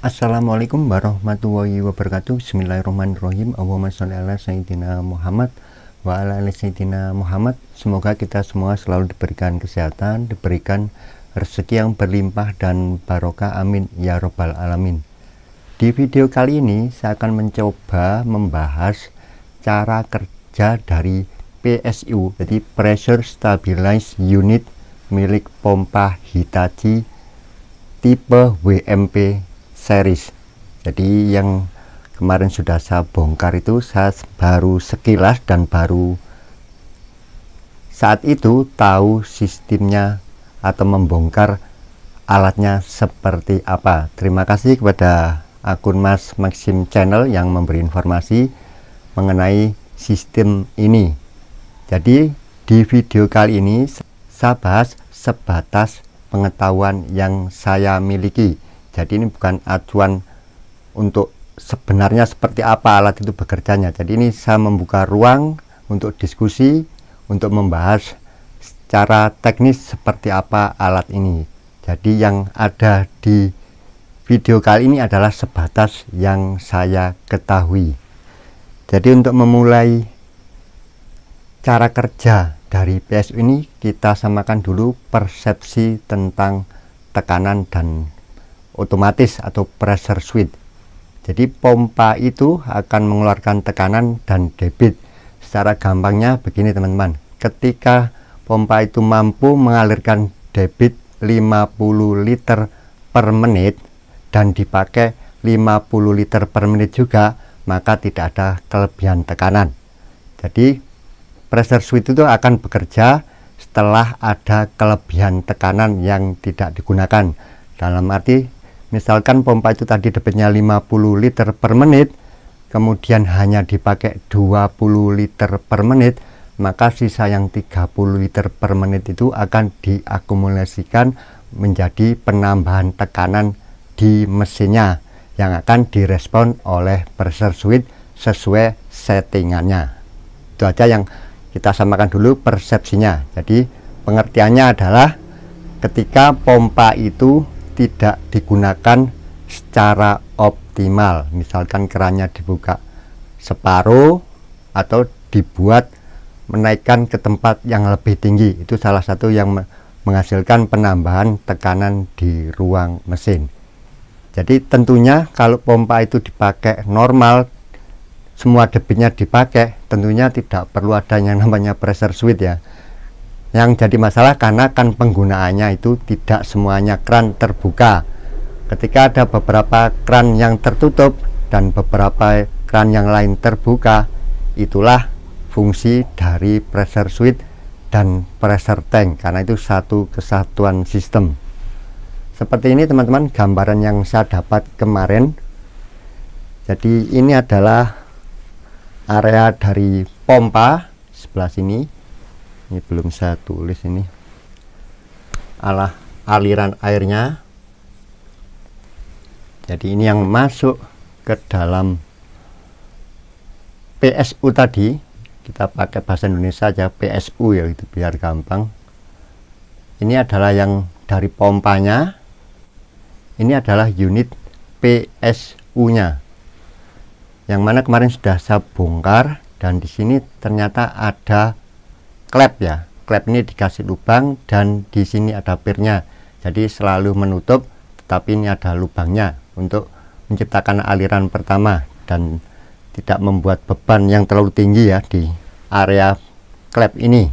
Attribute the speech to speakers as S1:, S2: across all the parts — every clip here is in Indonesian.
S1: Assalamualaikum warahmatullahi wabarakatuh. Bismillahirrahmanirrahim. Allahumma sholli ala sayyidina Muhammad wa ala ali sayyidina Muhammad. Semoga kita semua selalu diberikan kesehatan, diberikan rezeki yang berlimpah dan barokah, amin ya robbal alamin. Di video kali ini saya akan mencoba membahas cara kerja dari PSU, jadi Pressure Stabilized Unit milik pompa Hitachi tipe WMP series. Jadi yang kemarin sudah saya bongkar itu saya baru sekilas dan baru saat itu tahu sistemnya atau membongkar alatnya seperti apa. Terima kasih kepada akun Mas Maxim Channel yang memberi informasi mengenai sistem ini. Jadi di video kali ini saya bahas sebatas pengetahuan yang saya miliki. Jadi ini bukan acuan untuk sebenarnya seperti apa alat itu bekerjanya. Jadi ini saya membuka ruang untuk diskusi, untuk membahas secara teknis seperti apa alat ini. Jadi yang ada di video kali ini adalah sebatas yang saya ketahui. Jadi untuk memulai cara kerja dari PSU ini, kita samakan dulu persepsi tentang tekanan dan otomatis atau pressure switch. Jadi pompa itu akan mengeluarkan tekanan dan debit. Secara gampangnya begini teman-teman, ketika pompa itu mampu mengalirkan debit 50 liter per menit dan dipakai 50 liter per menit juga, maka tidak ada kelebihan tekanan. Jadi pressure switch itu akan bekerja setelah ada kelebihan tekanan yang tidak digunakan. Dalam arti misalkan pompa itu tadi debitnya 50 liter per menit, kemudian hanya dipakai 20 liter per menit, maka sisa yang 30 liter per menit itu akan diakumulasikan menjadi penambahan tekanan di mesinnya yang akan direspon oleh pressure switch sesuai settingannya. Itu aja yang kita samakan dulu persepsinya. Jadi pengertiannya adalah ketika pompa itu tidak digunakan secara optimal, misalkan kerannya dibuka separuh atau dibuat menaikkan ke tempat yang lebih tinggi, itu salah satu yang menghasilkan penambahan tekanan di ruang mesin. Jadi tentunya kalau pompa itu dipakai normal, semua debitnya dipakai, tentunya tidak perlu ada yang namanya pressure switch ya. Yang jadi masalah karena kan penggunaannya itu tidak semuanya keran terbuka. Ketika ada beberapa keran yang tertutup dan beberapa keran yang lain terbuka, itulah fungsi dari pressure switch dan pressure tank, karena itu satu kesatuan sistem. Seperti ini teman-teman gambaran yang saya dapat kemarin. Jadi ini adalah area dari pompa sebelah sini. Ini belum saya tulis, ini aliran airnya. Jadi ini yang masuk ke dalam PSU tadi, kita pakai bahasa Indonesia aja PSU ya, itu biar gampang. Ini adalah yang dari pompanya, ini adalah unit PSU nya yang mana kemarin sudah saya bongkar, dan di sini ternyata ada klep ya. Klep ini dikasih lubang dan di sini ada pirnya. Jadi selalu menutup, tetapi ini ada lubangnya untuk menciptakan aliran pertama dan tidak membuat beban yang terlalu tinggi ya di area klep ini.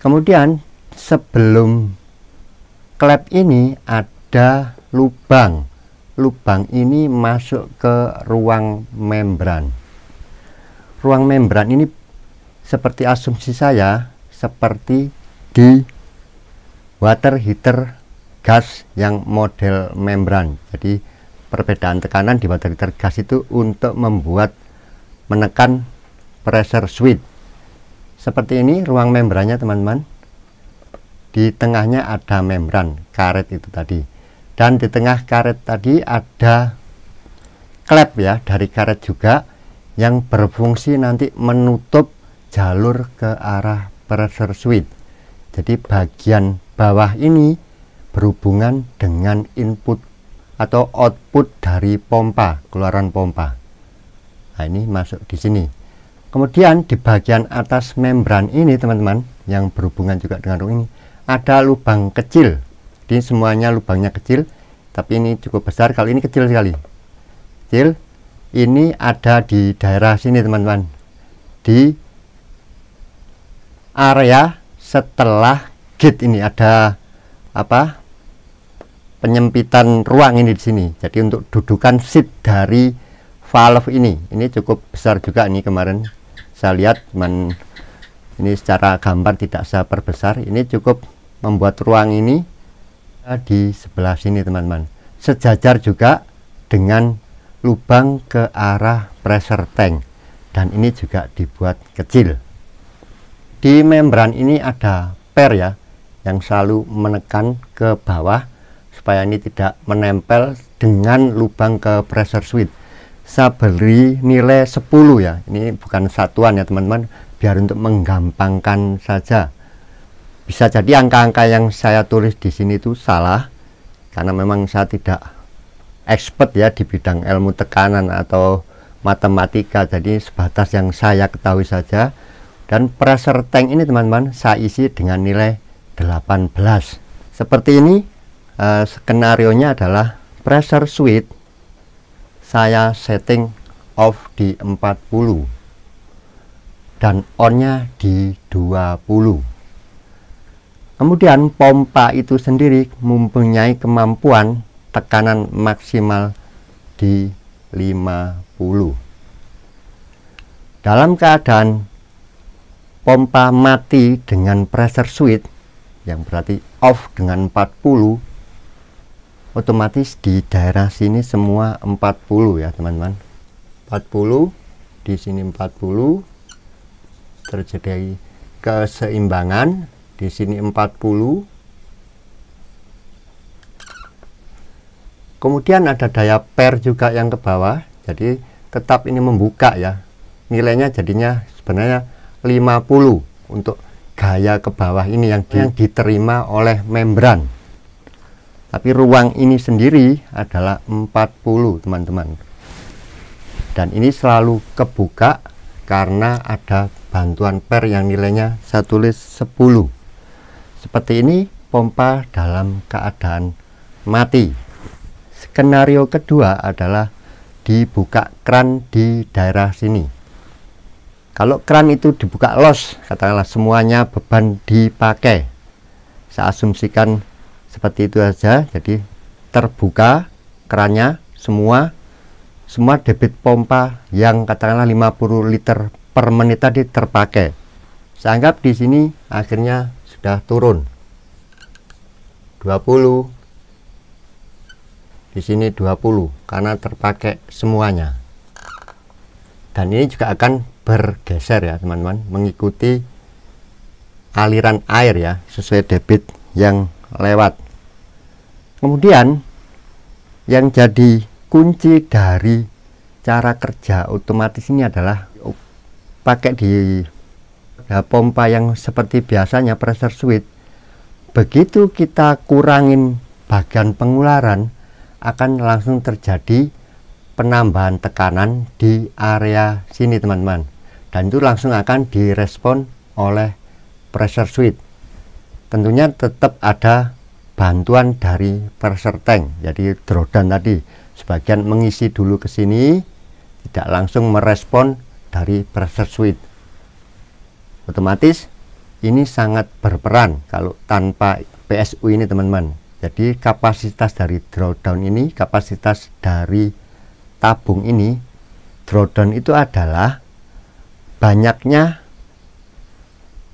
S1: Kemudian sebelum klep ini ada lubang. Lubang ini masuk ke ruang membran. Ruang membran ini seperti asumsi saya, seperti di water heater gas yang model membran. Jadi perbedaan tekanan di water heater gas itu untuk menekan pressure switch. Seperti ini ruang membrannya teman-teman. Di tengahnya ada membran, karet itu tadi. Dan di tengah karet tadi ada klep ya, dari karet juga yang berfungsi nanti menutup jalur ke arah pressure switch. Jadi bagian bawah ini berhubungan dengan input atau output dari pompa, keluaran pompa. Nah, ini masuk di sini. Kemudian di bagian atas membran ini teman-teman, yang berhubungan juga dengan ini, ada lubang kecil. Ini semuanya lubangnya kecil, tapi ini cukup besar. Kalau ini kecil sekali, kecil. Ini ada di daerah sini teman-teman, di area setelah gate ini ada apa, penyempitan ruang ini di sini. Jadi untuk dudukan seat dari valve ini cukup besar juga. Ini kemarin saya lihat, cuman ini secara gambar tidak saya perbesar. Ini cukup membuat ruang ini di sebelah sini teman-teman, sejajar juga dengan lubang ke arah pressure tank, dan ini juga dibuat kecil. Di membran ini ada per ya, yang selalu menekan ke bawah supaya ini tidak menempel dengan lubang ke pressure switch. Saya beri nilai 10 ya, ini bukan satuan ya teman-teman, biar untuk menggampangkan saja. Bisa jadi angka-angka yang saya tulis di sini itu salah, karena memang saya tidak expert ya di bidang ilmu tekanan atau matematika, jadi sebatas yang saya ketahui saja. Dan pressure tank ini teman-teman saya isi dengan nilai 18. Seperti ini. Skenario nya adalah pressure switch saya setting off di 40 dan on nya di 20. Kemudian pompa itu sendiri mempunyai kemampuan tekanan maksimal di 50. Dalam keadaan pompa mati dengan pressure switch, yang berarti off dengan 40, otomatis di daerah sini semua 40 ya teman-teman. 40 di sini, 40 terjadi keseimbangan di sini 40. Kemudian ada daya per juga yang ke bawah, jadi tetap ini membuka ya. Nilainya jadinya sebenarnya 50 untuk gaya ke bawah ini yang diterima oleh membran. Tapi ruang ini sendiri adalah 40 teman-teman. Dan ini selalu kebuka karena ada bantuan per yang nilainya saya tulis 10. Seperti ini pompa dalam keadaan mati. Skenario kedua adalah dibuka kran di daerah sini. Kalau kran itu dibuka los, katakanlah semuanya beban dipakai, saya asumsikan seperti itu saja. Jadi terbuka krannya, semua debit pompa yang katakanlah 50 liter per menit tadi terpakai. Saya anggap di sini akhirnya sudah turun 20, di sini 20 karena terpakai semuanya. Dan ini juga akan bergeser ya teman-teman, mengikuti aliran air ya, sesuai debit yang lewat. Kemudian yang jadi kunci dari cara kerja otomatis ini adalah pakai di pompa yang seperti biasanya pressure switch. Begitu kita kurangin bagian pengularan, akan langsung terjadi penambahan tekanan di area sini teman-teman, dan itu langsung akan direspon oleh pressure switch. Tentunya tetap ada bantuan dari pressure tank, jadi drawdown tadi sebagian mengisi dulu ke sini, tidak langsung merespon dari pressure switch. Otomatis ini sangat berperan kalau tanpa PSU ini teman-teman. Jadi kapasitas dari drawdown ini, kapasitas dari tabung ini, drawdown itu adalah banyaknya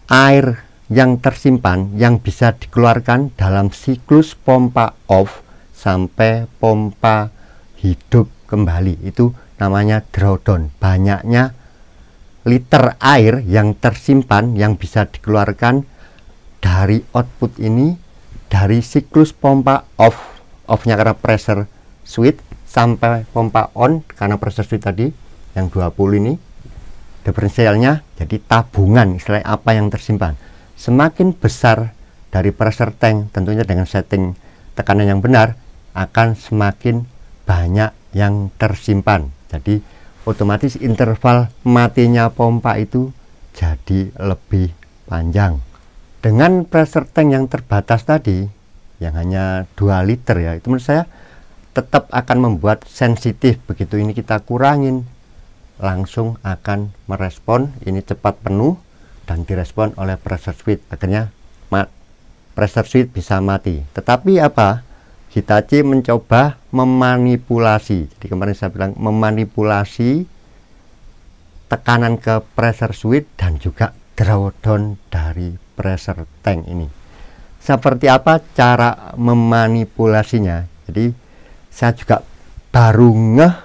S1: air yang tersimpan yang bisa dikeluarkan dalam siklus pompa off sampai pompa hidup kembali. Itu namanya drawdown. Banyaknya liter air yang tersimpan yang bisa dikeluarkan dari output ini, dari siklus pompa off-nya karena pressure switch sampai pompa on karena pressure switch tadi yang 20 ini, diferensialnya jadi tabungan, istilahnya apa yang tersimpan. Semakin besar dari pressure tank, tentunya dengan setting tekanan yang benar, akan semakin banyak yang tersimpan. Jadi otomatis interval matinya pompa itu jadi lebih panjang. Dengan pressure tank yang terbatas tadi, yang hanya 2 liter ya, itu menurut saya tetap akan membuat sensitif. Begitu ini kita kurangin, langsung akan merespon, ini cepat penuh dan direspon oleh pressure switch. Akhirnya pressure switch bisa mati. Tetapi apa? Hitachi mencoba memanipulasi. Jadi kemarin saya bilang memanipulasi tekanan ke pressure switch dan juga drawdown dari pressure tank ini. Seperti apa cara memanipulasinya? Jadi saya juga baru ngeh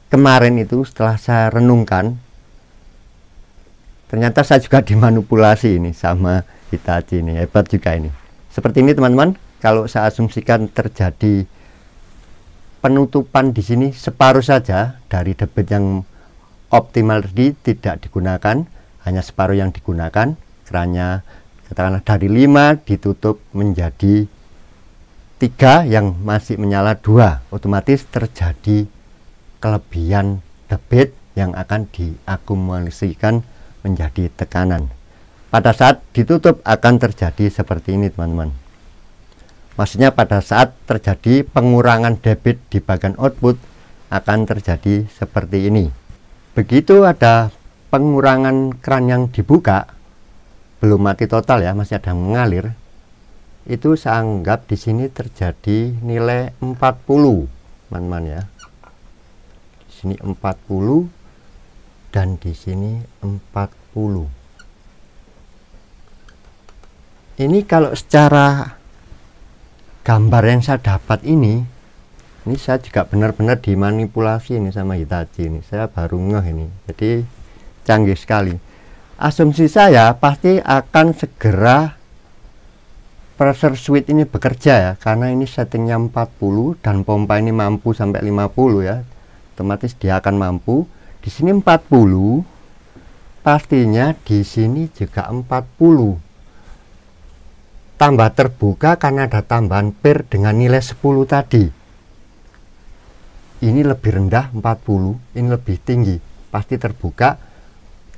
S1: kemarin itu setelah saya renungkan, ternyata saya juga dimanipulasi ini sama Hitachi ini. Hebat juga ini. Seperti ini teman-teman. Kalau saya asumsikan terjadi penutupan di sini separuh saja dari debit yang optimal tadi tidak digunakan, hanya separuh yang digunakan, kerannya katakanlah dari 5 ditutup menjadi 3 yang masih menyala 2, otomatis terjadi kelebihan debit yang akan diakumulasikan menjadi tekanan. Pada saat ditutup akan terjadi seperti ini teman-teman. Maksudnya pada saat terjadi pengurangan debit di bagian output akan terjadi seperti ini. Begitu ada pengurangan keran yang dibuka, belum mati total ya, masih ada yang mengalir. Itu saya anggap di sini terjadi nilai 40, teman-teman ya. Di sini 40 dan di sini 40. Ini kalau secara gambar yang saya dapat ini saya juga benar-benar dimanipulasi ini sama Hitachi ini. Saya baru ngeh ini. Jadi canggih sekali. Asumsi saya pasti akan segera pressure switch ini bekerja ya, karena ini settingnya 40 dan pompa ini mampu sampai 50 ya. Otomatis dia akan mampu. Di sini 40, pastinya di sini juga 40. Tambah terbuka karena ada tambahan pair dengan nilai 10 tadi. Ini lebih rendah 40, ini lebih tinggi. Pasti terbuka.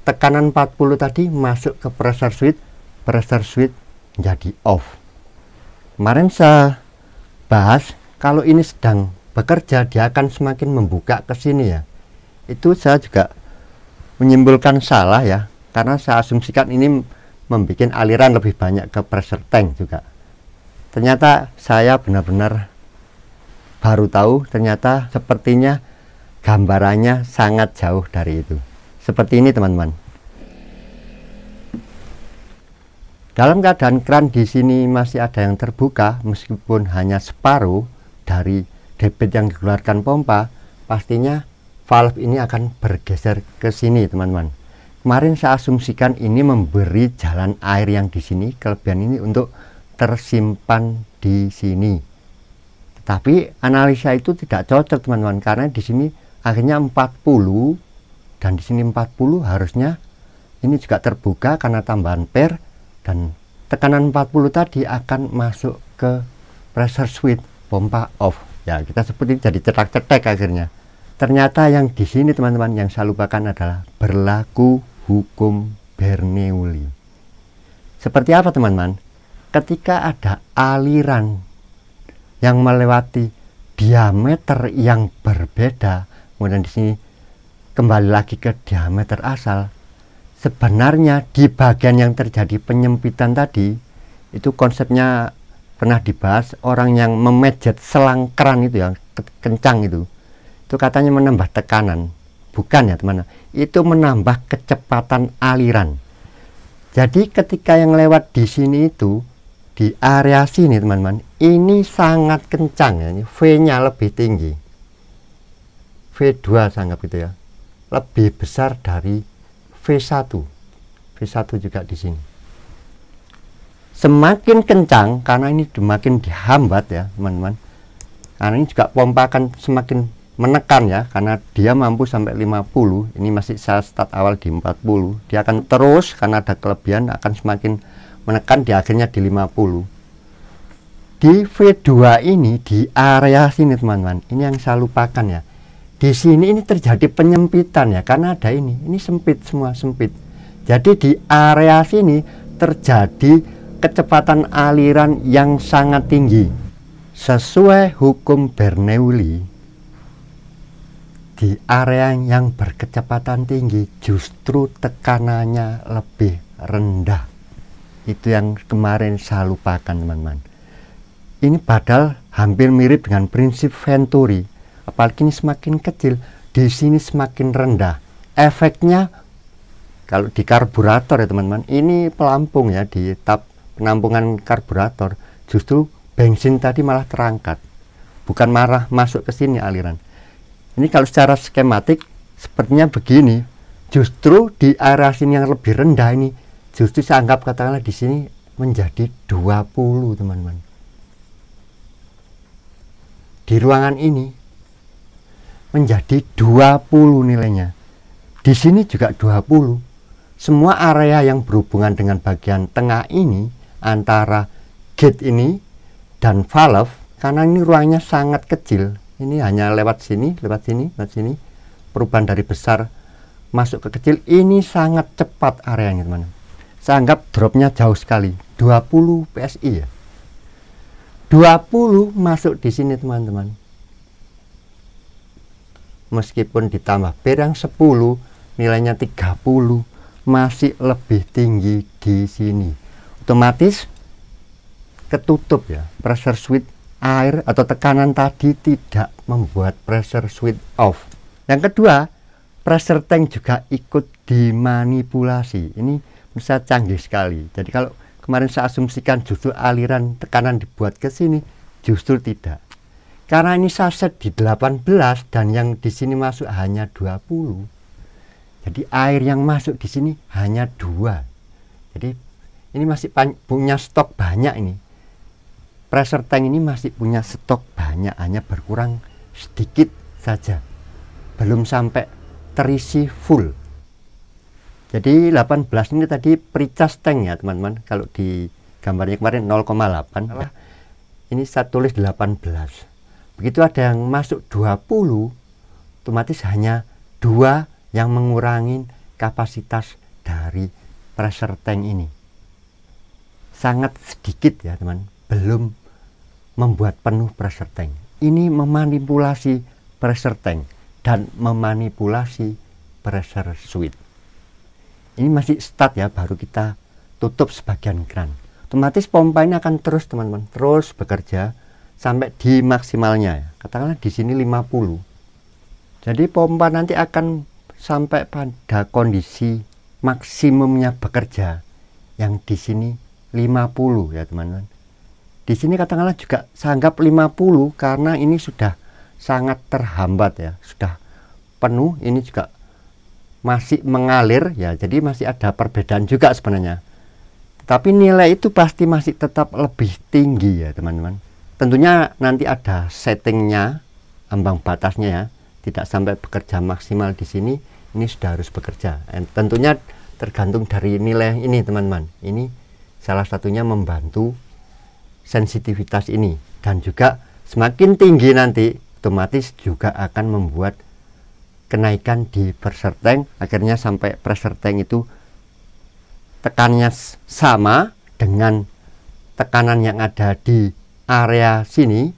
S1: Tekanan 40 tadi masuk ke pressure switch menjadi off. Kemarin saya bahas kalau ini sedang bekerja dia akan semakin membuka ke sini ya. Itu saya juga menyimpulkan salah ya, karena saya asumsikan ini membuat aliran lebih banyak ke pressure tank juga. Ternyata saya benar-benar baru tahu, ternyata sepertinya gambarannya sangat jauh dari itu. Seperti ini teman-teman. Dalam keadaan keran di sini masih ada yang terbuka, meskipun hanya separuh dari debit yang dikeluarkan pompa, pastinya valve ini akan bergeser ke sini teman-teman. Kemarin saya asumsikan ini memberi jalan air yang di sini, kelebihan ini untuk tersimpan di sini. Tapi analisa itu tidak cocok teman-teman, karena di sini akhirnya 40 dan di sini 40 harusnya ini juga terbuka karena tambahan pair dan tekanan 40 tadi akan masuk ke pressure switch pompa off. Ya, kita sebut ini jadi cetak-cetek akhirnya. Ternyata yang di sini teman-teman yang saya lupakan adalah berlaku hukum Bernoulli. Seperti apa teman-teman? Ketika ada aliran yang melewati diameter yang berbeda, kemudian di sini kembali lagi ke diameter asal, sebenarnya di bagian yang terjadi penyempitan tadi, itu konsepnya pernah dibahas, orang yang memejet selang keran itu yang kencang itu katanya menambah tekanan. Bukan ya teman-teman, itu menambah kecepatan aliran. Jadi ketika yang lewat di sini itu di area sini teman-teman, ini sangat kencang ya, ini V-nya lebih tinggi, V2 saya anggap itu ya, lebih besar dari V1. V1 juga di sini. Semakin kencang karena ini semakin dihambat ya teman-teman. Karena ini juga pompa akan semakin menekan ya, karena dia mampu sampai 50. Ini masih saya start awal di 40. Dia akan terus karena ada kelebihan akan semakin menekan, di akhirnya di 50. Di V2 ini, di area sini teman-teman, ini yang saya lupakan ya. Di sini ini terjadi penyempitan ya, karena ada ini sempit, semua sempit. Jadi di area sini terjadi kecepatan aliran yang sangat tinggi. Sesuai hukum Bernoulli, di area yang berkecepatan tinggi justru tekanannya lebih rendah. Itu yang kemarin saya lupakan teman-teman. Ini padahal hampir mirip dengan prinsip Venturi, apalagi ini semakin kecil, di sini semakin rendah. Efeknya kalau di karburator ya teman-teman, ini pelampung ya, di tab penampungan karburator, justru bensin tadi malah terangkat, bukan malah masuk ke sini aliran. Ini kalau secara skematik sepertinya begini, justru di area sini yang lebih rendah ini, justru saya anggap katakanlah di sini menjadi 20 teman-teman. Di ruangan ini menjadi 20 nilainya. Di sini juga 20. Semua area yang berhubungan dengan bagian tengah ini antara gate ini dan valve, karena ini ruangnya sangat kecil. Ini hanya lewat sini, lewat sini, lewat sini. Perubahan dari besar masuk ke kecil ini sangat cepat areanya, teman-teman. Saya anggap dropnya jauh sekali, 20 PSI ya. 20 masuk di sini teman-teman. Meskipun ditambah berang 10, nilainya 30, masih lebih tinggi di sini. Otomatis ketutup ya, pressure switch air atau tekanan tadi tidak membuat pressure switch off. Yang kedua, pressure tank juga ikut dimanipulasi. Ini bisa canggih sekali. Jadi kalau kemarin saya asumsikan justru aliran tekanan dibuat ke sini, justru tidak. Karena ini saya set di 18 dan yang di sini masuk hanya 20. Jadi air yang masuk di sini hanya 2. Jadi ini masih punya stok banyak ini. Pressure tank ini masih punya stok banyak, hanya berkurang sedikit saja. Belum sampai terisi full. Jadi 18 ini tadi precharge tank ya teman-teman. Kalau di gambarnya kemarin 0,8 ya. Ini saya tulis 18. Begitu ada yang masuk 20, otomatis hanya 2 yang mengurangi kapasitas dari pressure tank ini. Sangat sedikit ya teman, belum membuat penuh pressure tank. Ini memanipulasi pressure tank dan memanipulasi pressure switch. Ini masih start ya, baru kita tutup sebagian keran. Otomatis pompa ini akan terus teman-teman, terus bekerja sampai di maksimalnya ya. Katakanlah di sini 50. Jadi pompa nanti akan sampai pada kondisi maksimumnya bekerja yang di sini 50 ya teman-teman. Di sini katakanlah juga saya anggap 50 karena ini sudah sangat terhambat ya, sudah penuh, ini juga masih mengalir ya, jadi masih ada perbedaan juga sebenarnya. Tapi nilai itu pasti masih tetap lebih tinggi ya teman-teman. Tentunya nanti ada settingnya, ambang batasnya ya, tidak sampai bekerja maksimal di sini, ini sudah harus bekerja. Tentunya tergantung dari nilai ini teman-teman. Ini salah satunya membantu sensitivitas ini, dan juga semakin tinggi nanti otomatis juga akan membuat kenaikan di pressure tank, akhirnya sampai pressure tank itu tekanannya sama dengan tekanan yang ada di area sini,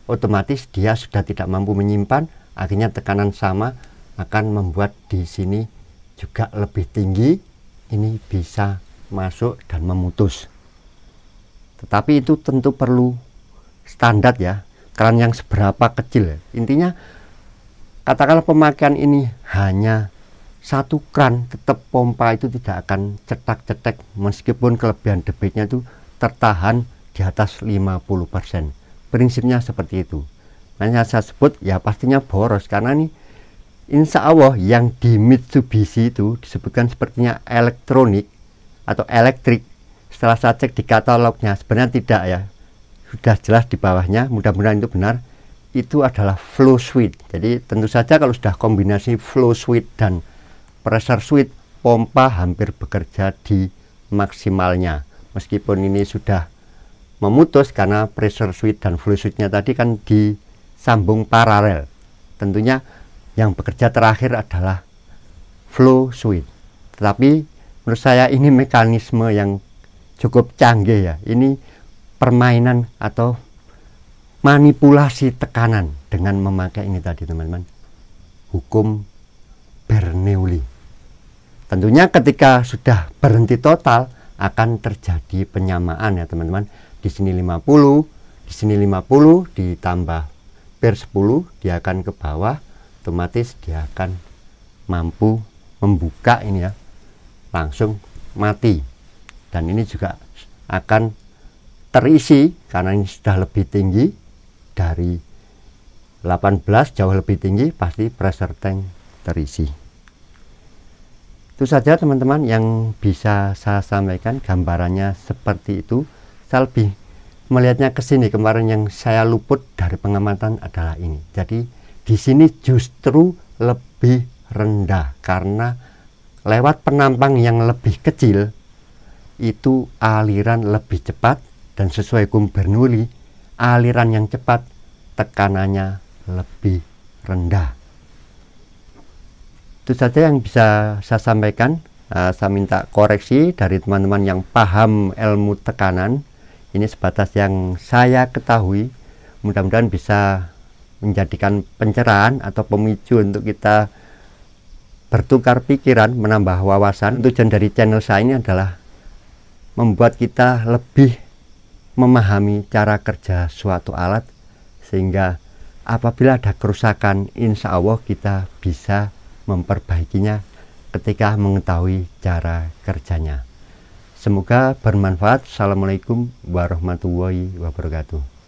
S1: otomatis dia sudah tidak mampu menyimpan, akhirnya tekanan sama akan membuat di sini juga lebih tinggi, ini bisa masuk dan memutus. Tetapi itu tentu perlu standar ya, keran yang seberapa kecil ya. Intinya katakanlah pemakaian ini hanya satu keran, tetap pompa itu tidak akan cetak-cetek meskipun kelebihan debitnya itu tertahan di atas 50%. Prinsipnya seperti itu. Makanya saya sebut ya pastinya boros, karena ini insya Allah yang di Mitsubishi itu disebutkan sepertinya elektronik atau elektrik. Setelah saya cek di katalognya sebenarnya tidak ya, sudah jelas di bawahnya, mudah-mudahan itu benar, itu adalah flow switch. Jadi tentu saja kalau sudah kombinasi flow switch dan pressure switch, pompa hampir bekerja di maksimalnya. Meskipun ini sudah memutus karena pressure switch dan flow switch-nya tadi kan disambung paralel. Tentunya yang bekerja terakhir adalah flow switch. Tetapi menurut saya ini mekanisme yang cukup canggih ya. Ini permainan atau manipulasi tekanan dengan memakai ini tadi teman-teman, hukum Bernoulli. Tentunya ketika sudah berhenti total akan terjadi penyamaan ya teman-teman. Di sini 50, di sini 50 ditambah per 10 dia akan ke bawah, otomatis dia akan mampu membuka ini ya, langsung mati. Dan ini juga akan terisi karena ini sudah lebih tinggi dari 18, jauh lebih tinggi, pasti pressure tank terisi. Itu saja teman-teman yang bisa saya sampaikan, gambarannya seperti itu. Saya lebih melihatnya ke sini, kemarin yang saya luput dari pengamatan adalah ini. Jadi di sini justru lebih rendah karena lewat penampang yang lebih kecil itu aliran lebih cepat, dan sesuai hukum Bernoulli aliran yang cepat tekanannya lebih rendah. Itu saja yang bisa saya sampaikan. Saya minta koreksi dari teman-teman yang paham ilmu tekanan. Ini sebatas yang saya ketahui, mudah-mudahan bisa menjadikan pencerahan atau pemicu untuk kita bertukar pikiran, menambah wawasan. Tujuan dari channel saya ini adalah membuat kita lebih memahami cara kerja suatu alat, sehingga apabila ada kerusakan, insya Allah kita bisa memperbaikinya ketika mengetahui cara kerjanya. Semoga bermanfaat. Assalamualaikum warahmatullahi wabarakatuh.